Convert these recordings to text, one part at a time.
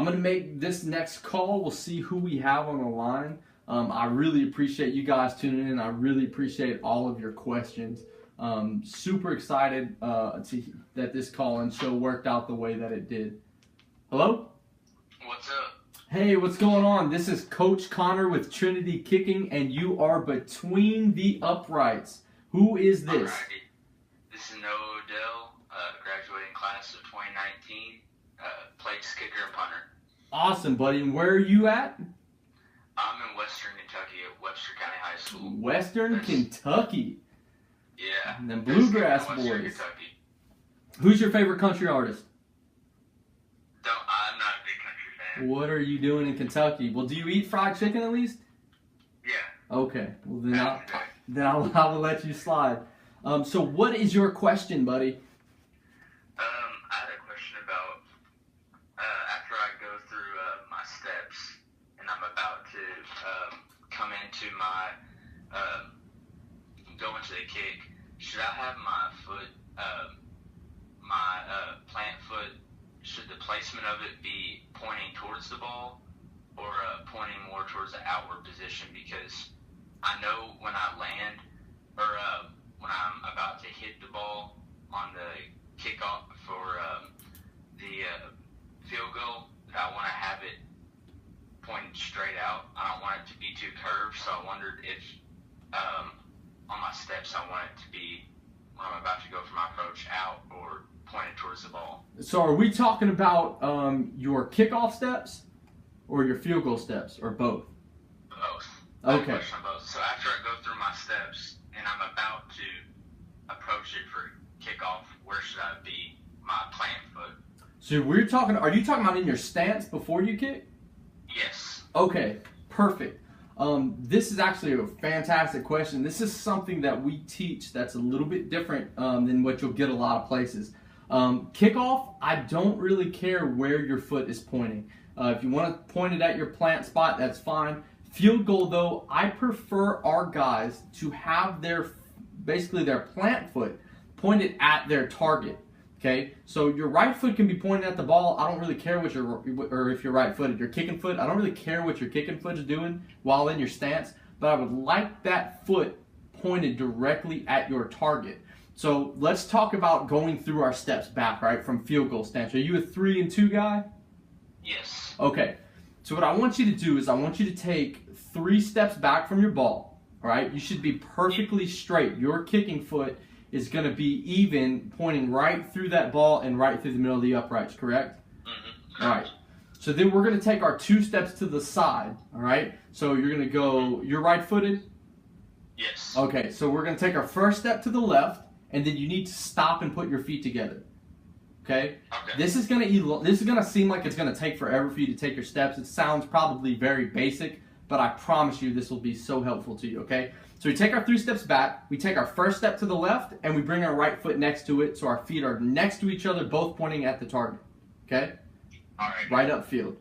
going to make this next call. We'll see who we have on the line. I really appreciate you guys tuning in. I really appreciate all of your questions. Super excited that this call-in show worked out the way that it did. Hello? What's up? Hey, what's going on? This is Coach Connor with Trinity Kicking, and you are between the uprights. Who is this? Alrighty. This is Noah Odell, graduating class of 2019, plays kicker and punter. Awesome, buddy. And where are you at? I'm in Western Kentucky at Webster County High School. Western Kentucky. Yeah. And then Bluegrass Western Boys. Kentucky. Who's your favorite country artist? I'm not a big country fan. What are you doing in Kentucky? Well, do you eat fried chicken at least? Yeah. Okay. Well, then Back in the day. I will let you slide. So what is your question, buddy? I had a question about after I go through my steps and I'm about to come into my go into the kick. Should I have my foot, plant foot? Should the placement of it be pointing towards the ball or pointing more towards the outward position? Because I know when I land or when I'm about to hit the ball on the kickoff for the field goal, that I want to have it pointed straight out. I don't want it to be too curved, so I wondered if on my steps I want it to be when I'm about to go for my approach out or pointed towards the ball. So are we talking about your kickoff steps or your field goal steps or both? Both. Okay. I have a question on both. So after I go through my steps and I'm about to approach it for kickoff, where should I be my plant foot? So are you talking about in your stance before you kick? Yes. Okay, perfect. This is actually a fantastic question. This is something that we teach that's a little bit different than what you'll get a lot of places. Kickoff, I don't really care where your foot is pointing. If you want to point it at your plant spot, that's fine. Field goal, though, I prefer our guys to have their plant foot pointed at their target. Okay, so your right foot can be pointed at the ball. I don't really care if you're right-footed. Your kicking foot, I don't really care what your kicking foot is doing while in your stance, but I would like that foot pointed directly at your target. So let's talk about going through our steps back, right, from field goal stance. Are you a 3 and 2 guy? Yes. Okay, so what I want you to do is I want you to take 3 steps back from your ball, all right? You should be perfectly straight. Your kicking foot is going to be even, pointing right through that ball and right through the middle of the uprights, correct? Mm-hmm. All right. So then we're going to take our 2 steps to the side, all right? So you're going to go, you're right-footed? Yes. Okay, so we're going to take our first step to the left, and then you need to stop and put your feet together. Okay? Okay. This is going to seem like it's going to take forever for you to take your steps. It sounds probably very basic, but I promise you this will be so helpful to you, okay? So we take our 3 steps back, we take our first step to the left, and we bring our right foot next to it so our feet are next to each other, both pointing at the target. Okay? All right. Right upfield.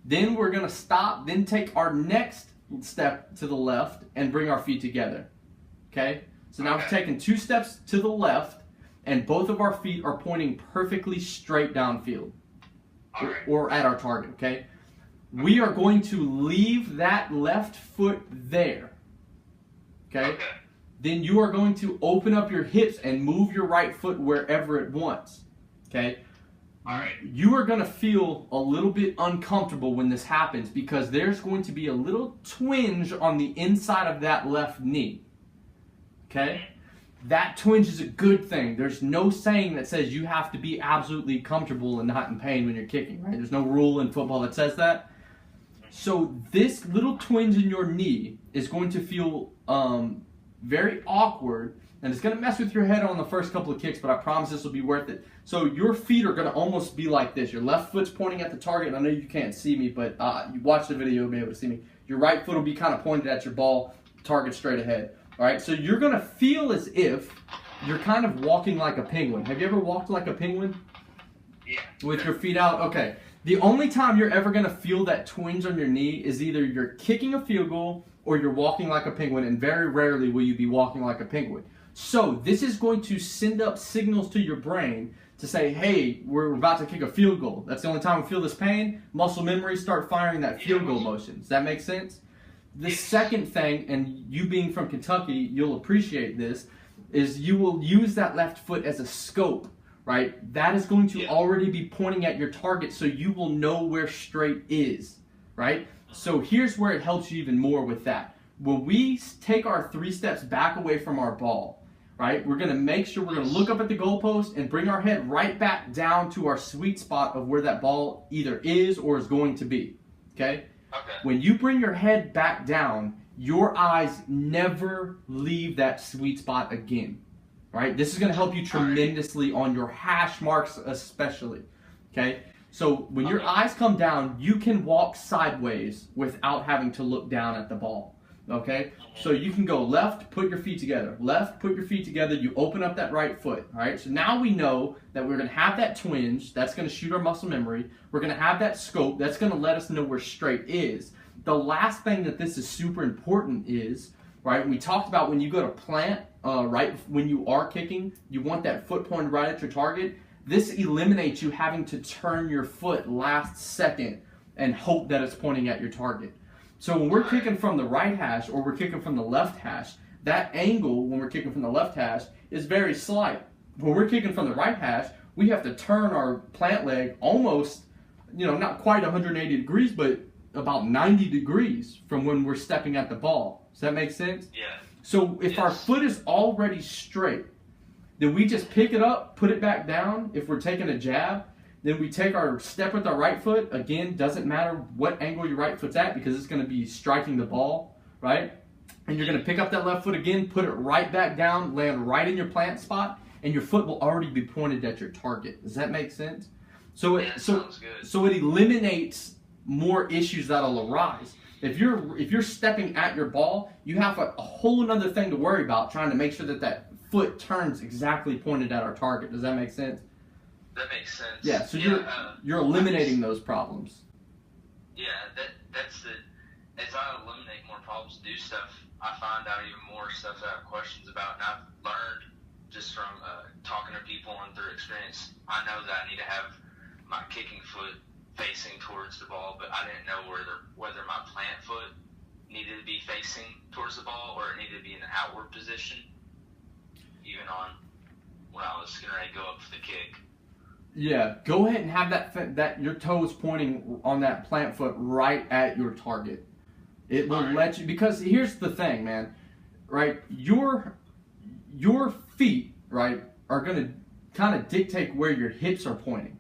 Then we're going to stop, then take our next step to the left and bring our feet together. Okay? So now we've taken 2 steps to the left, and both of our feet are pointing perfectly straight downfield. All right. Or at our target, okay? We are going to leave that left foot there. Okay? Then you are going to open up your hips and move your right foot wherever it wants. Okay? All right. You are going to feel a little bit uncomfortable when this happens because there's going to be a little twinge on the inside of that left knee. Okay? That twinge is a good thing. There's no saying that says you have to be absolutely comfortable and not in pain when you're kicking, right? There's no rule in football that says that. So this little twinge in your knee is going to feel very awkward, and it's going to mess with your head on the first couple of kicks, but I promise this will be worth it. So your feet are going to almost be like this. Your left foot's pointing at the target, and I know you can't see me, but you watch the video, you'll be able to see me. Your right foot will be kind of pointed at your ball, target straight ahead. All right, so you're going to feel as if you're kind of walking like a penguin. Have you ever walked like a penguin? Yeah. With your feet out? Okay. The only time you're ever going to feel that twinge on your knee is either you're kicking a field goal or you're walking like a penguin, and very rarely will you be walking like a penguin. So this is going to send up signals to your brain to say, hey, we're about to kick a field goal. That's the only time we feel this pain. Muscle memory, start firing that field goal motion. Does that make sense? The second thing, and you being from Kentucky, you'll appreciate this, is you will use that left foot as a scope, right? That is going to already be pointing at your target, so you will know where straight is, right? So here's where it helps you even more with that. When we take our 3 steps back away from our ball, right, we're going to make sure we're going to look up at the goalpost and bring our head right back down to our sweet spot of where that ball either is or is going to be, okay? When you bring your head back down, your eyes never leave that sweet spot again, right? This is going to help you tremendously on your hash marks especially, okay? So when your eyes come down, you can walk sideways without having to look down at the ball. Okay, so you can go left, put your feet together. Left, put your feet together. You open up that right foot. All right, so now we know that we're going to have that twinge. That's going to shoot our muscle memory. We're going to have that scope. That's going to let us know where straight is. The last thing that this is super important is, right, we talked about when you go to plant, right, when you are kicking, you want that foot pointed right at your target. This eliminates you having to turn your foot last second and hope that it's pointing at your target. So when we're kicking from the right hash or we're kicking from the left hash, that angle when we're kicking from the left hash is very slight. When we're kicking from the right hash, we have to turn our plant leg almost, not quite 180 degrees, but about 90 degrees from when we're stepping at the ball. Does that make sense? Yeah. So if our foot is already straight, then we just pick it up, put it back down if we're taking a jab. Then we take our step with our right foot. Again, doesn't matter what angle your right foot's at because it's going to be striking the ball, right? And you're going to pick up that left foot again, put it right back down, land right in your plant spot, and your foot will already be pointed at your target. Does that make sense? So it eliminates more issues that'll arise. If you're stepping at your ball, you have a whole other thing to worry about trying to make sure that foot turns exactly pointed at our target. Does that make sense? That makes sense. Yeah, so you're eliminating those problems. Yeah, as I eliminate more problems, do stuff, I find out even more stuff that I have questions about, and I've learned just from talking to people and through experience. I know that I need to have my kicking foot facing towards the ball, but I didn't know whether my plant foot needed to be facing towards the ball or it needed to be in an outward position, even on when I was going to go up for the kick. Yeah, go ahead and have that your toes pointing on that plant foot right at your target. It will let you, because here's the thing, man, right? Your feet, right, are going to kind of dictate where your hips are pointing.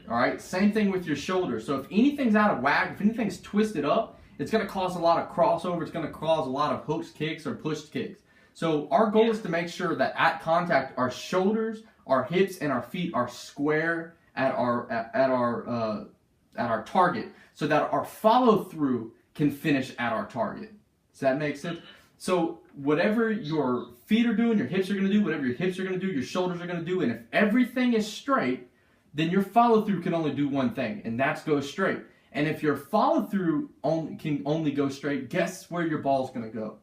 All right, same thing with your shoulders. So if anything's out of whack, if anything's twisted up, it's going to cause a lot of crossover. It's going to cause a lot of hooks kicks or pushed kicks. So our goal is to make sure that at contact, our shoulders, our hips, and our feet are square at our target, so that our follow through can finish at our target. Does that make sense? So whatever your feet are doing, your hips are going to do. Whatever your hips are going to do, your shoulders are going to do. And if everything is straight, then your follow through can only do one thing, and that's go straight. And if your follow through can only go straight, guess where your ball's going to go?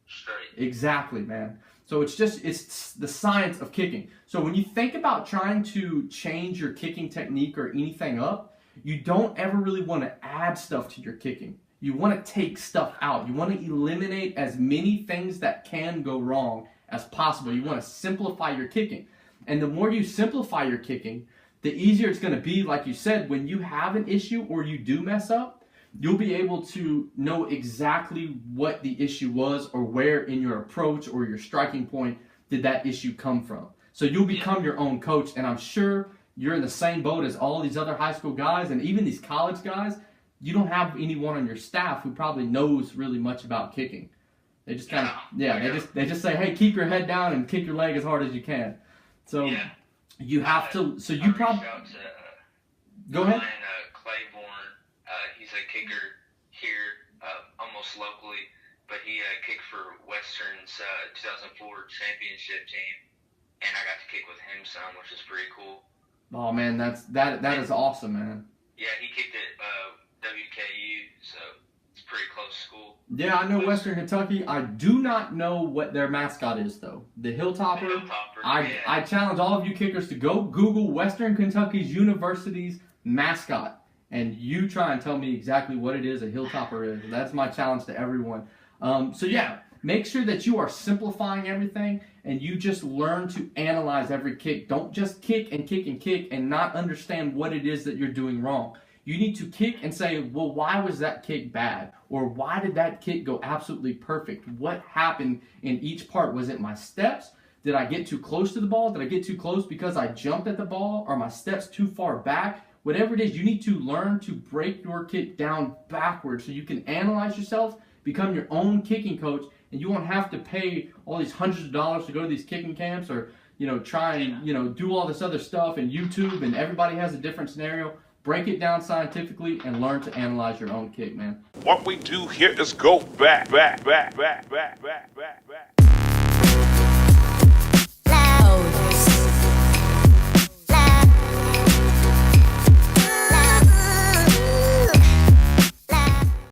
Straight. Exactly, man. So it's the science of kicking. So when you think about trying to change your kicking technique or anything up, you don't ever really want to add stuff to your kicking. You want to take stuff out. You want to eliminate as many things that can go wrong as possible. You want to simplify your kicking. And the more you simplify your kicking, the easier it's going to be, like you said, when you have an issue or you do mess up, you'll be able to know exactly what the issue was or where in your approach or your striking point did that issue come from. So you'll become your own coach, and I'm sure you're in the same boat as all these other high school guys and even these college guys. You don't have anyone on your staff who probably knows really much about kicking. They just kind of, they just say, hey, keep your head down and kick your leg as hard as you can. So you have to, so you probably, go ahead. He's a kicker here, almost locally, but he kicked for Western's 2004 championship team, and I got to kick with him some, which is pretty cool. Oh man, that is awesome, man. Yeah, he kicked at WKU, so It's a pretty close school. Yeah, I know Western Kentucky. I do not know what their mascot is, though. The Hilltopper. The Hilltopper, I yeah. I challenge all of you kickers to go Google Western Kentucky's university's mascot, and you try and tell me exactly what it is a Hilltopper is. That's my challenge to everyone. So yeah, make sure that you are simplifying everything, and you just learn to analyze every kick. Don't just kick and kick and kick and not understand what it is that you're doing wrong. You need to kick and say, well, why was that kick bad? Or why did that kick go absolutely perfect? What happened in each part? Was it my steps? Did I get too close to the ball? Did I get too close because I jumped at the ball? Are my steps too far back? Whatever it is, you need to learn to break your kick down backwards so you can analyze yourself, become your own kicking coach, and you won't have to pay all these hundreds of dollars to go to these kicking camps or, try and, do all this other stuff and YouTube, and everybody has a different scenario. Break it down scientifically and learn to analyze your own kick, man. What we do here is go back.